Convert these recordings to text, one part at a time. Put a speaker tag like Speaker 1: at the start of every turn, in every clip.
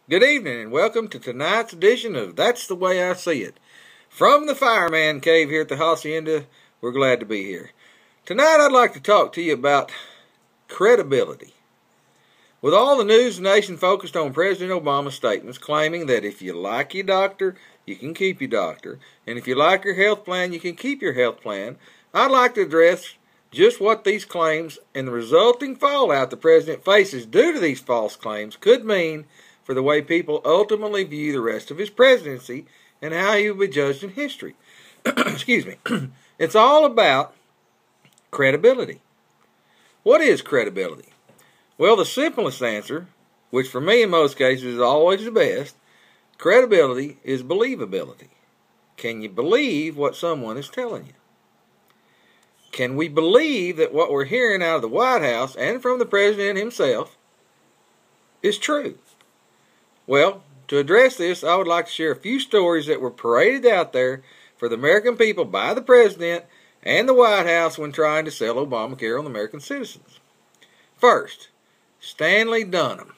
Speaker 1: Good evening and welcome to tonight's edition of That's the Way I See It. From the Fireman Cave here at the Hacienda, we're glad to be here. Tonight I'd like to talk to you about credibility. With all the news in the nation focused on President Obama's statements claiming that if you like your doctor, you can keep your doctor, and if you like your health plan, you can keep your health plan, I'd like to address just what these claims and the resulting fallout the president faces due to these false claims could mean for the way people ultimately view the rest of his presidency and how he will be judged in history. Excuse me. It's all about credibility. What is credibility? Well, the simplest answer, which for me in most cases is always the best, credibility is believability. Can you believe what someone is telling you? Can we believe that what we're hearing out of the White House and from the president himself is true? Well, to address this, I would like to share a few stories that were paraded out there for the American people by the president and the White House when trying to sell Obamacare on the American citizens. First, Stanley Dunham.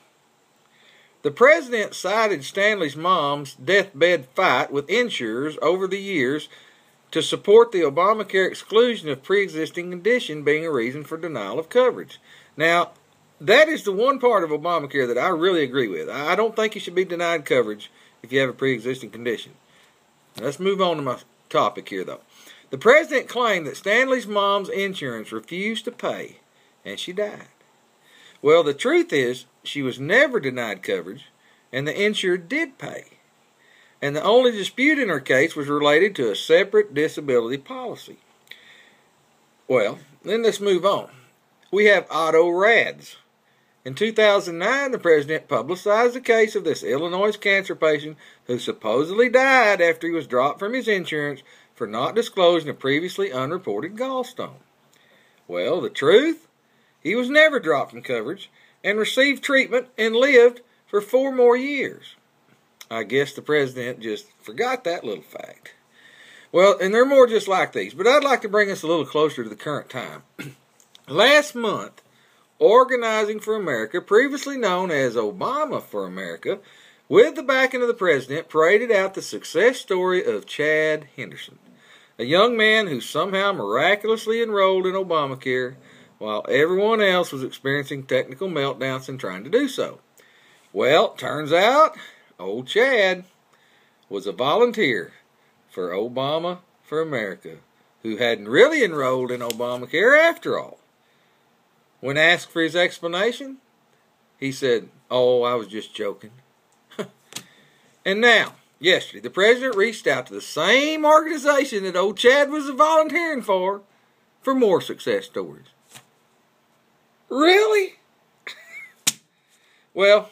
Speaker 1: The president cited Stanley's mom's deathbed fight with insurers over the years to support the Obamacare exclusion of pre-existing condition being a reason for denial of coverage. Now, that is the one part of Obamacare that I really agree with. I don't think you should be denied coverage if you have a pre-existing condition. Now, let's move on to my topic here, though. The president claimed that Stanley's mom's insurance refused to pay, and she died. Well, the truth is, she was never denied coverage, and the insurer did pay. And the only dispute in her case was related to a separate disability policy. Well, then let's move on. We have Otto Rads. In 2009, the president publicized the case of this Illinois cancer patient who supposedly died after he was dropped from his insurance for not disclosing a previously unreported gallstone. Well, the truth? He was never dropped from coverage and received treatment and lived for 4 more years. I guess the president just forgot that little fact. Well, and there are more just like these, but I'd like to bring us a little closer to the current time. Last month, Organizing for America, previously known as Obama for America, with the backing of the president, paraded out the success story of Chad Henderson, a young man who somehow miraculously enrolled in Obamacare while everyone else was experiencing technical meltdowns and trying to do so. Well, turns out old Chad was a volunteer for Obama for America who hadn't really enrolled in Obamacare after all. When asked for his explanation, he said, "Oh, I was just joking." And now, yesterday, the president reached out to the same organization that old Chad was volunteering for more success stories. Really? Well,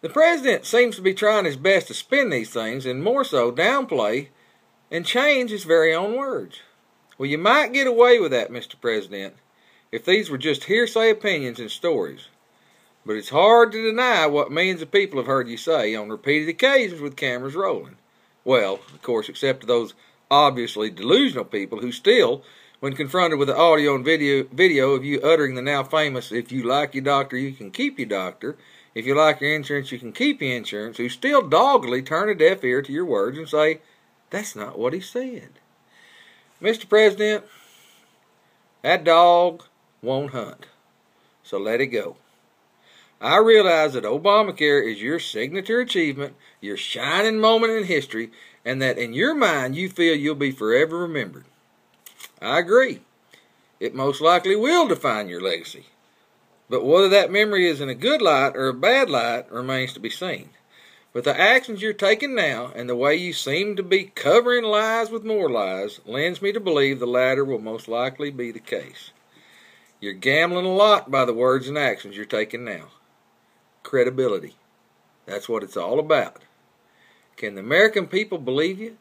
Speaker 1: the president seems to be trying his best to spin these things and more so downplay and change his very own words. Well, you might get away with that, Mr. President, if these were just hearsay opinions and stories. But it's hard to deny what millions of people have heard you say on repeated occasions with cameras rolling. Well, of course, except to those obviously delusional people who still, when confronted with the audio and video of you uttering the now famous, "If you like your doctor, you can keep your doctor. If you like your insurance, you can keep your insurance," who still doggedly turn a deaf ear to your words and say, "That's not what he said." Mr. President, that dog won't hunt, so let it go. I realize that Obamacare is your signature achievement, your shining moment in history, and that in your mind you feel you'll be forever remembered. I agree. It most likely will define your legacy. But whether that memory is in a good light or a bad light remains to be seen. But the actions you're taking now and the way you seem to be covering lies with more lies lends me to believe the latter will most likely be the case. You're gambling a lot by the words and actions you're taking now. Credibility. That's what it's all about. Can the American people believe you?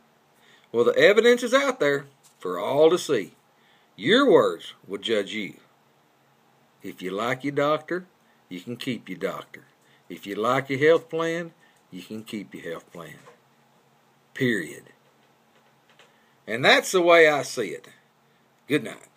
Speaker 1: Well, the evidence is out there for all to see. Your words will judge you. If you like your doctor, you can keep your doctor. If you like your health plan, you can keep your health plan. Period. And that's the way I see it. Good night.